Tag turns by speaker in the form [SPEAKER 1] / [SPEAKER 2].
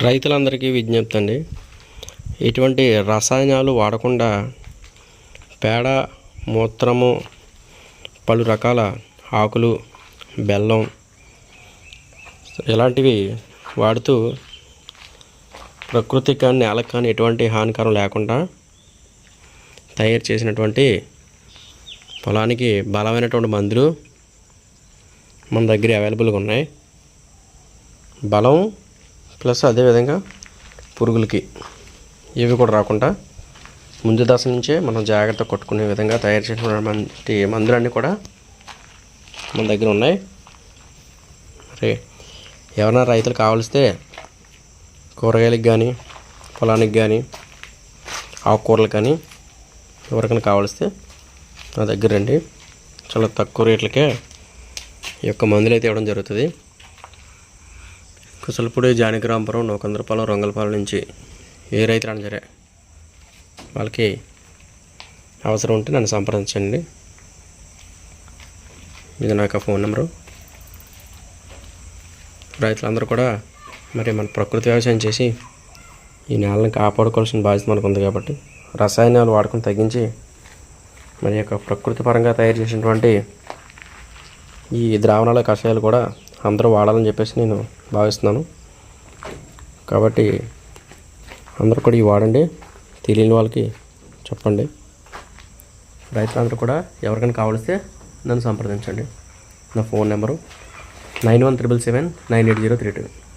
[SPEAKER 1] రైతులందరికీ విజ్ఞప్తి అండి. ఎటువంటి రసాయనాలు వాడకుండా పేడ, మూత్రము, పలు రకాల ఆకులు, బెల్లం ఇలాంటివి వాడుతూ ప్రకృతికి కానీ నేలకు కానీ ఎటువంటి హానికరం లేకుండా తయారు చేసినటువంటి పొలానికి బలమైనటువంటి మందులు మన దగ్గర అవైలబుల్గా ఉన్నాయి. బలం ప్లస్ అదేవిధంగా పురుగులకి ఇవి కూడా రాకుండా ముందు దశ నుంచే మనం జాగ్రత్త కొట్టుకునే విధంగా తయారు చేసినటువంటి మందులన్నీ కూడా మన దగ్గర ఉన్నాయి. మరి ఎవరైనా రైతులు కావలిస్తే కూరగాయలకు కానీ పొలానికి కానీ ఆకుకూరలకు కానీ ఎవరికైనా కావలిస్తే నా దగ్గర రండి. చాలా తక్కువ రేట్లకే ఈ యొక్క మందులు అయితే ఇవ్వడం జరుగుతుంది. కుసలపూడి, జానకిరాంపురం, నూకంద్రపాలెం, రొంగలపాలెం నుంచి ఏ రైతులైనా సరే వాళ్ళకి అవసరం ఉంటే నన్ను సంప్రదించండి. ఇది నా యొక్క ఫోన్ నెంబరు. రైతులందరూ కూడా మరి మన ప్రకృతి వ్యవసాయం చేసి ఈ నేలను కాపాడుకోవాల్సిన బాధ్యత మనకు ఉంది కాబట్టి రసాయనాలు వాడకం తగ్గించి మరి యొక్క ప్రకృతి పరంగా తయారు చేసినటువంటి ఈ ద్రావణాల కషాయాలు కూడా అందరూ వాడాలని చెప్పేసి నేను భావిస్తున్నాను. కాబట్టి అందరూ కూడా ఇవి వాడండి. తెలియని వాళ్ళకి చెప్పండి. రైతులందరూ కూడా ఎవరికైనా కావలిస్తే నన్ను సంప్రదించండి. నా ఫోన్ నెంబరు 9177798032.